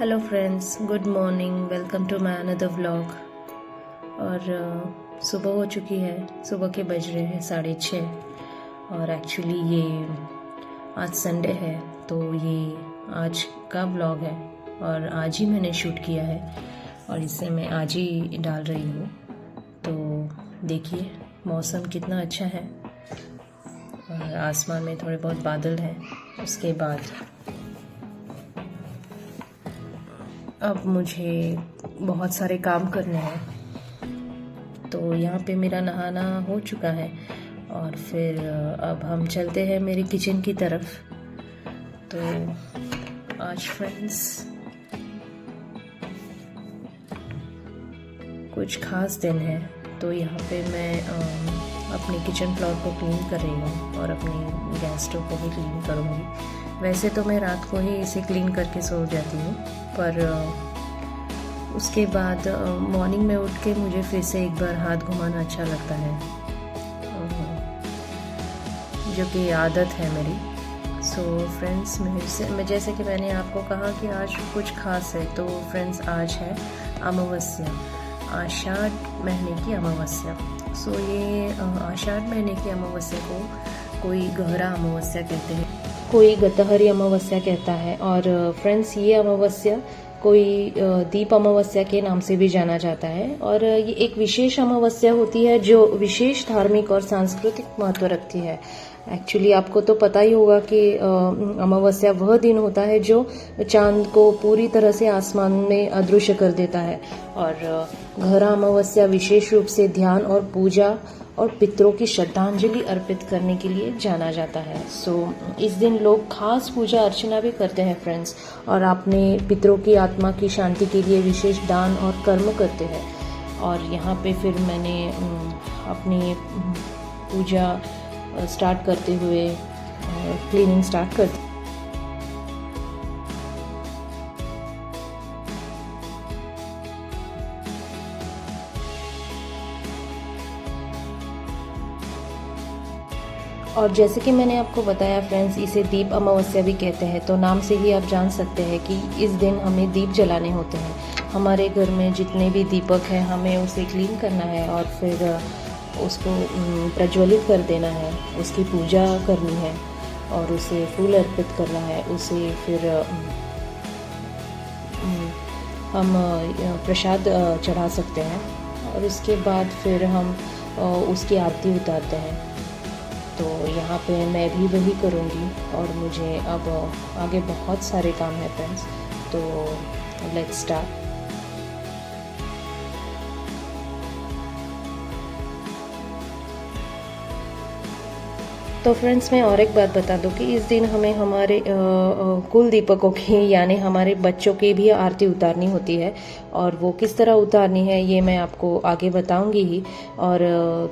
Hello friends, good morning. Welcome to my another vlog. और सुबह हो चुकी है। सुबह के बज रहे हैं 6:30। और एक्चुअली ये आज संडे है, तो ये आज का व्लॉग है और आज ही मैंने शूट किया है और इसे मैं आज ही डाल रही हूँ। तो देखिए मौसम कितना अच्छा है और आसमान में थोड़े बहुत बादल हैं। उसके बाद अब मुझे बहुत सारे काम करने हैं। तो यहाँ पे मेरा नहाना हो चुका है और फिर अब हम चलते हैं मेरी किचन की तरफ। तो आज फ्रेंड्स कुछ खास दिन है, तो यहाँ पे मैं अपने किचन फ्लोर को क्लीन कर रही हूँ और अपनी गैस स्टोव को भी क्लीन करूँगी। वैसे तो मैं रात को ही इसे क्लीन करके सो जाती हूँ, पर उसके बाद मॉर्निंग में उठ के मुझे फिर से एक बार हाथ घुमाना अच्छा लगता है, जो कि आदत है मेरी। सो फ्रेंड्स, मैं जैसे कि मैंने आपको कहा कि आज कुछ खास है, तो फ्रेंड्स आज है अमावस्या, आषाढ़ महीने की अमावस्या। सो ये आषाढ़ महीने की अमावस्या को कोई गहरा अमावस्या कहते हैं, कोई गतहरी अमावस्या कहता है। और फ्रेंड्स, ये अमावस्या कोई दीप अमावस्या के नाम से भी जाना जाता है। और ये एक विशेष अमावस्या होती है जो विशेष धार्मिक और सांस्कृतिक महत्व रखती है। एक्चुअली आपको तो पता ही होगा कि अमावस्या वह दिन होता है जो चांद को पूरी तरह से आसमान में अदृश्य कर देता है। और गहरा अमावस्या विशेष रूप से ध्यान और पूजा और पितरों की श्रद्धांजलि अर्पित करने के लिए जाना जाता है। सो इस दिन लोग खास पूजा अर्चना भी करते हैं फ्रेंड्स, और अपने पितरों की आत्मा की शांति के लिए विशेष दान और कर्म करते हैं। और यहाँ पे फिर मैंने अपनी पूजा स्टार्ट करते हुए क्लीनिंग स्टार्ट कर दी। और जैसे कि मैंने आपको बताया फ्रेंड्स, इसे दीप अमावस्या भी कहते हैं। तो नाम से ही आप जान सकते हैं कि इस दिन हमें दीप जलाने होते हैं। हमारे घर में जितने भी दीपक हैं, हमें उसे क्लीन करना है और फिर उसको प्रज्वलित कर देना है, उसकी पूजा करनी है और उसे फूल अर्पित करना है। उसे फिर हम प्रसाद चढ़ा सकते हैं और उसके बाद फिर हम उसकी आरती उतारते हैं। तो यहाँ पे मैं भी वही करूँगी और मुझे अब आगे बहुत सारे काम हैं फ्रेंड्स। तो लेट्स स्टार्ट। तो फ्रेंड्स, मैं और एक बात बता दूं कि इस दिन हमें हमारे कुल दीपकों की, यानी हमारे बच्चों की भी आरती उतारनी होती है। और वो किस तरह उतारनी है ये मैं आपको आगे बताऊंगी ही। और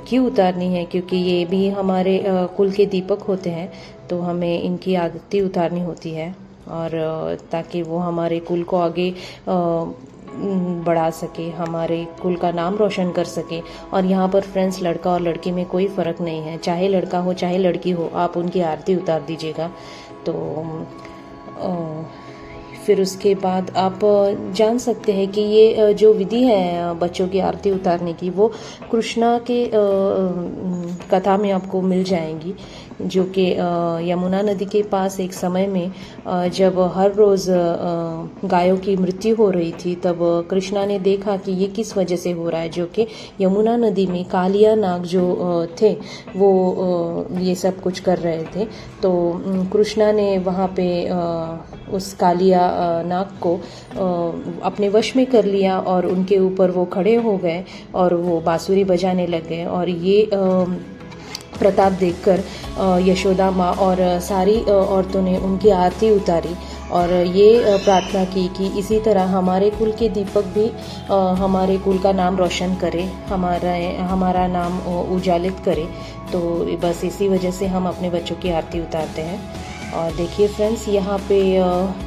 क्यों उतारनी है, क्योंकि ये भी हमारे कुल के दीपक होते हैं, तो हमें इनकी आरती उतारनी होती है। और ताकि वो हमारे कुल को आगे बढ़ा सके, हमारे कुल का नाम रोशन कर सके। और यहाँ पर फ्रेंड्स, लड़का और लड़की में कोई फ़र्क नहीं है, चाहे लड़का हो चाहे लड़की हो, आप उनकी आरती उतार दीजिएगा। तो फिर उसके बाद आप जान सकते हैं कि ये जो विधि है बच्चों की आरती उतारने की, वो कृष्णा के कथा में आपको मिल जाएंगी, जो कि यमुना नदी के पास एक समय में जब हर रोज़ गायों की मृत्यु हो रही थी, तब कृष्णा ने देखा कि ये किस वजह से हो रहा है, जो कि यमुना नदी में कालिया नाग जो थे वो ये सब कुछ कर रहे थे। तो कृष्णा ने वहाँ पे उस कालिया नाग को अपने वश में कर लिया और उनके ऊपर वो खड़े हो गए और वो बांसुरी बजाने लग गए। और ये प्रताप देखकर यशोदा माँ और सारी औरतों ने उनकी आरती उतारी और ये प्रार्थना की कि इसी तरह हमारे कुल के दीपक भी हमारे कुल का नाम रोशन करे, हमारा नाम उजालित करे। तो बस इसी वजह से हम अपने बच्चों की आरती उतारते हैं। और देखिए फ्रेंड्स, यहाँ पे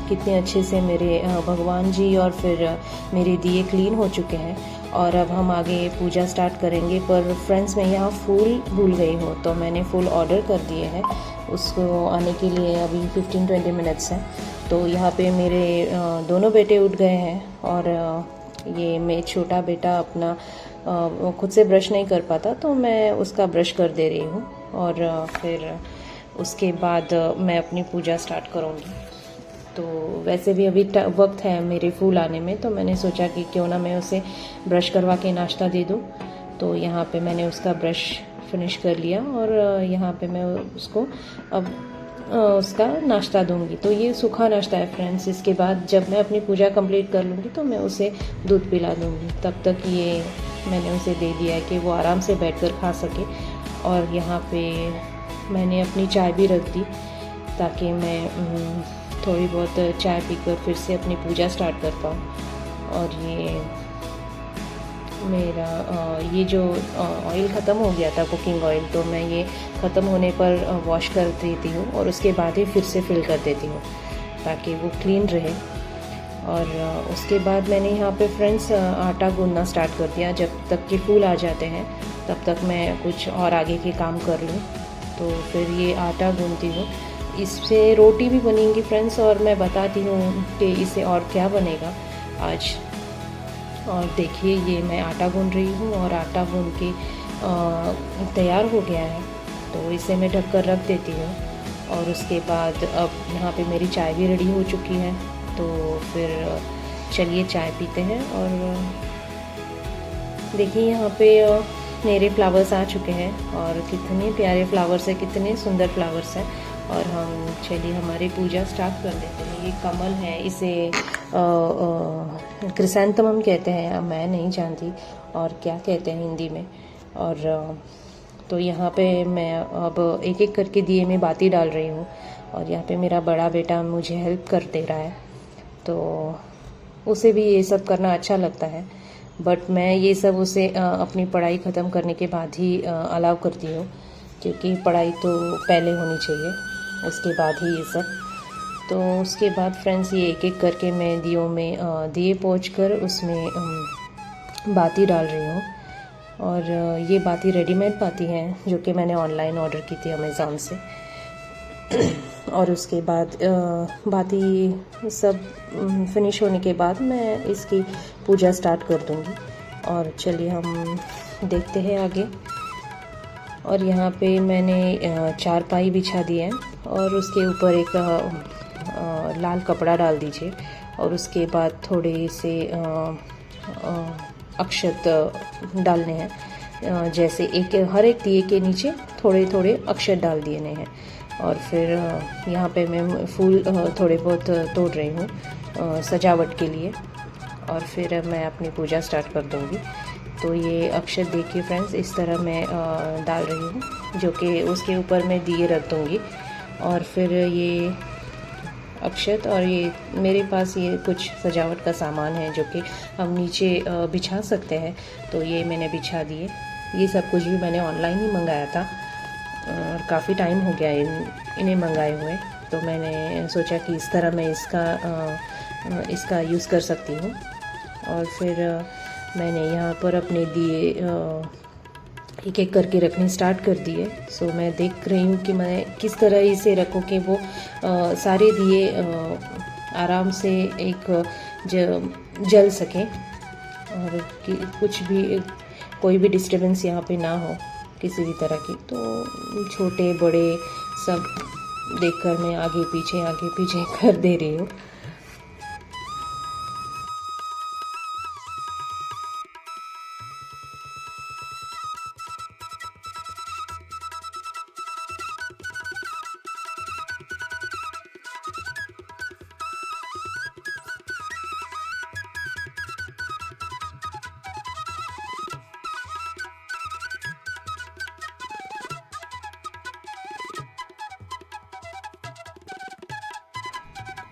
कितने अच्छे से मेरे भगवान जी और फिर मेरे दिए क्लीन हो चुके हैं। और अब हम आगे पूजा स्टार्ट करेंगे। पर फ्रेंड्स, मैं यहाँ फूल भूल गई हूँ, तो मैंने फूल ऑर्डर कर दिए हैं, उसको आने के लिए अभी 15-20 मिनट्स हैं। तो यहाँ पे मेरे दोनों बेटे उठ गए हैं और ये मैं छोटा बेटा अपना खुद से ब्रश नहीं कर पाता, तो मैं उसका ब्रश कर दे रही हूँ और फिर उसके बाद मैं अपनी पूजा स्टार्ट करूँगी। तो वैसे भी अभी वक्त है मेरे फूल आने में, तो मैंने सोचा कि क्यों ना मैं उसे ब्रश करवा के नाश्ता दे दूँ। तो यहाँ पे मैंने उसका ब्रश फिनिश कर लिया और यहाँ पे मैं उसको अब उसका नाश्ता दूंगी। तो ये सूखा नाश्ता है फ्रेंड्स। इसके बाद जब मैं अपनी पूजा कंप्लीट कर लूँगी तो मैं उसे दूध पिला दूँगी। तब तक ये मैंने उसे दे दिया है कि वो आराम से बैठकर खा सके। और यहाँ पे मैंने अपनी चाय भी रख दी ताकि मैं थोड़ी बहुत चाय पीकर फिर से अपनी पूजा स्टार्ट कर पाऊँ। और ये मेरा ये जो ऑयल ख़त्म हो गया था, कुकिंग ऑयल, तो मैं ये ख़त्म होने पर वॉश कर देती हूँ और उसके बाद ही फिर से फिल कर देती हूँ ताकि वो क्लीन रहे। और उसके बाद मैंने यहाँ पे फ्रेंड्स आटा गूंदना स्टार्ट कर दिया। जब तक कि फूल आ जाते हैं तब तक मैं कुछ और आगे के काम कर लूँ। तो फिर ये आटा गूंदती हूँ। इससे रोटी भी बनेंगी फ्रेंड्स और मैं बताती हूँ कि इससे और क्या बनेगा आज। और देखिए ये मैं आटा गूंद रही हूँ और आटा गूंद के तैयार हो गया है, तो इसे मैं ढक कर रख देती हूँ। और उसके बाद अब यहाँ पे मेरी चाय भी रेडी हो चुकी है, तो फिर चलिए चाय पीते हैं। और देखिए यहाँ पे मेरे फ्लावर्स आ चुके हैं और कितने प्यारे फ्लावर्स हैं, कितने सुंदर फ्लावर्स हैं। और हम चलिए हमारी पूजा स्टार्ट कर देते हैं। ये कमल है, इसे क्रिसैंथेमम कहते हैं, मैं नहीं जानती और क्या कहते हैं हिंदी में। और तो यहाँ पे मैं अब एक एक करके दिए में बाती डाल रही हूँ और यहाँ पे मेरा बड़ा बेटा मुझे हेल्प कर दे रहा है, तो उसे भी ये सब करना अच्छा लगता है। बट मैं ये सब उसे अपनी पढ़ाई ख़त्म करने के बाद ही अलाउ करती हूँ, क्योंकि पढ़ाई तो पहले होनी चाहिए, उसके बाद ही ये सब। तो उसके बाद फ्रेंड्स ये एक एक करके मैं दियों में दिए पोंछ कर उसमें बाती डाल रही हूँ। और ये बाती रेडीमेड बाती हैं जो कि मैंने ऑनलाइन ऑर्डर की थी अमेज़ॉन से। और उसके बाद बाती सब फिनिश होने के बाद मैं इसकी पूजा स्टार्ट कर दूँगी। और चलिए हम देखते हैं आगे। और यहाँ पे मैंने चारपाई बिछा दी है और उसके ऊपर एक लाल कपड़ा डाल दीजिए। और उसके बाद थोड़े से अक्षत डालने हैं, जैसे एक हर एक दिए के नीचे थोड़े थोड़े अक्षत डाल दिए हैं। और फिर यहाँ पे मैं फूल थोड़े बहुत तोड़ रही हूँ सजावट के लिए। और फिर मैं अपनी पूजा स्टार्ट कर दूँगी। तो ये अक्षत देखिए फ्रेंड्स, इस तरह मैं डाल रही हूँ, जो कि उसके ऊपर मैं दिए रख दूँगी। और फिर ये अक्षत और ये मेरे पास ये कुछ सजावट का सामान है जो कि हम नीचे बिछा सकते हैं, तो ये मैंने बिछा दिए। ये सब कुछ भी मैंने ऑनलाइन ही मंगाया था और काफ़ी टाइम हो गया इन्हें मंगाए हुए, तो मैंने सोचा कि इस तरह मैं इसका यूज़ कर सकती हूँ। और फिर मैंने यहाँ पर अपने दिए एक एक करके रखने स्टार्ट कर दिए। सो मैं देख रही हूँ कि मैं किस तरह इसे रखूँ कि वो सारे दिए आराम से एक जल सकें और कि कुछ भी कोई भी डिस्टर्बेंस यहाँ पे ना हो किसी भी तरह की। तो छोटे बड़े सब देखकर मैं आगे पीछे कर दे रही हूँ।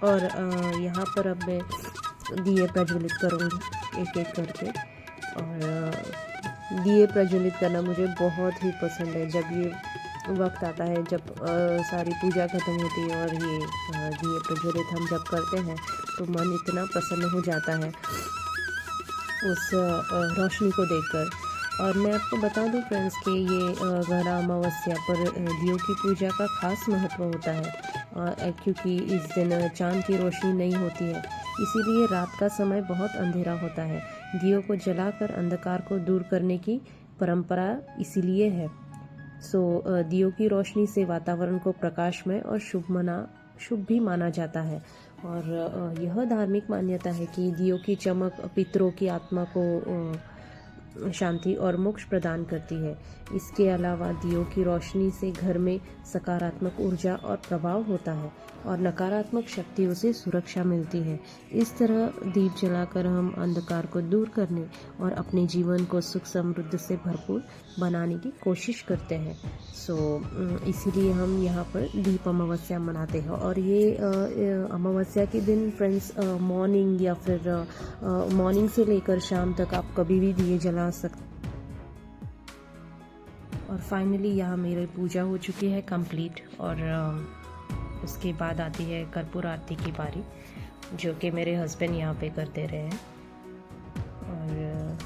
और यहाँ पर अब मैं दिए प्रज्वलित करूँगी एक एक करके। और दिए प्रज्वलित करना मुझे बहुत ही पसंद है। जब ये वक्त आता है, जब सारी पूजा खत्म होती है और ये दिए प्रज्वलित हम जब करते हैं, तो मन इतना प्रसन्न हो जाता है उस रोशनी को देखकर। और मैं आपको बता दूं फ्रेंड्स कि ये घना अमावस्या पर दियों की पूजा का खास महत्व होता है। क्योंकि इस दिन चांद की रोशनी नहीं होती है, इसीलिए रात का समय बहुत अंधेरा होता है। दियों को जलाकर अंधकार को दूर करने की परंपरा इसीलिए है। दियों की रोशनी से वातावरण को प्रकाशमय और शुभ भी माना जाता है। और यह धार्मिक मान्यता है कि दियों की चमक पितरों की आत्मा को शांति और मोक्ष प्रदान करती है। इसके अलावा दियों की रोशनी से घर में सकारात्मक ऊर्जा और प्रभाव होता है और नकारात्मक शक्तियों से सुरक्षा मिलती है। इस तरह दीप जलाकर हम अंधकार को दूर करने और अपने जीवन को सुख समृद्धि से भरपूर बनाने की कोशिश करते हैं। इसीलिए हम यहाँ पर दीप अमावस्या मनाते हैं। और ये अमावस्या के दिन फ्रेंड्स मॉर्निंग या फिर मॉर्निंग से लेकर शाम तक आप कभी भी दिए जला सकते। और फाइनली यहाँ मेरी पूजा हो चुकी है कंप्लीट। और उसके बाद आती है कर्पूर आरती की बारी, जो कि मेरे हस्बैंड यहाँ पे कर दे रहे हैं। और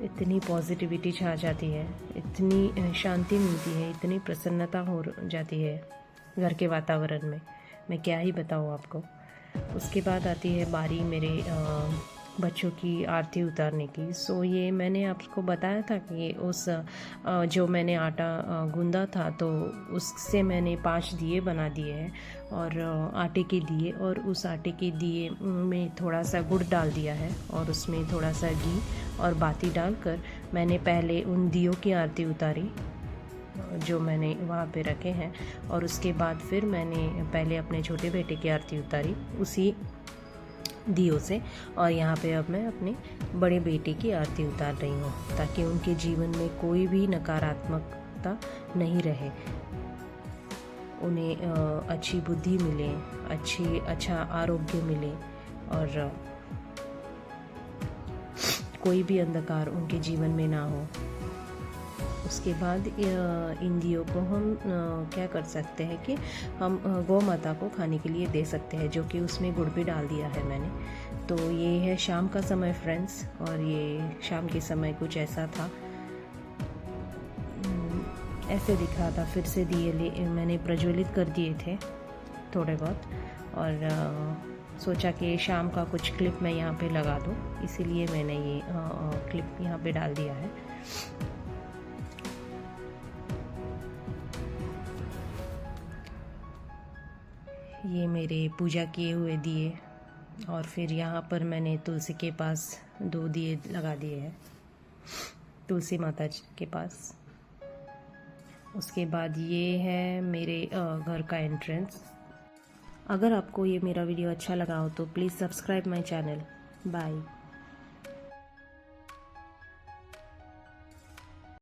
इतनी पॉजिटिविटी छा जाती है, इतनी शांति मिलती है, इतनी प्रसन्नता हो जाती है घर के वातावरण में, मैं क्या ही बताऊँ आपको। उसके बाद आती है बारी मेरे बच्चों की आरती उतारने की। ये मैंने आपको बताया था कि उस जो मैंने आटा गूंदा था, तो उससे मैंने 5 दिए बना दिए हैं। और आटे के दिए, और उस आटे के दिए में थोड़ा सा गुड़ डाल दिया है और उसमें थोड़ा सा घी और बाती डालकर मैंने पहले उन दियों की आरती उतारी जो मैंने वहाँ पे रखे हैं। और उसके बाद फिर मैंने पहले अपने छोटे बेटे की आरती उतारी उसी दियों से। और यहाँ पे अब मैं अपने बड़े बेटे की आरती उतार रही हूँ, ताकि उनके जीवन में कोई भी नकारात्मकता नहीं रहे, उन्हें अच्छी बुद्धि मिले, अच्छा आरोग्य मिले, और कोई भी अंधकार उनके जीवन में ना हो। उसके बाद इन दियों को हम क्या कर सकते हैं कि हम गौ माता को खाने के लिए दे सकते हैं, जो कि उसमें गुड़ भी डाल दिया है मैंने। तो ये है शाम का समय फ्रेंड्स, और ये शाम के समय कुछ ऐसा था, ऐसे दिख रहा था। फिर से दिए मैंने प्रज्वलित कर दिए थे थोड़े बहुत, और सोचा कि शाम का कुछ क्लिप मैं यहाँ पे लगा दूँ, इसीलिए मैंने ये क्लिप यहाँ पे डाल दिया है। ये मेरे पूजा किए हुए दिए, और फिर यहाँ पर मैंने तुलसी के पास 2 दिए लगा दिए हैं, तुलसी माता जी के पास। उसके बाद ये है मेरे घर का एंट्रेंस। अगर आपको ये मेरा वीडियो अच्छा लगा हो तो please subscribe my channel. Bye.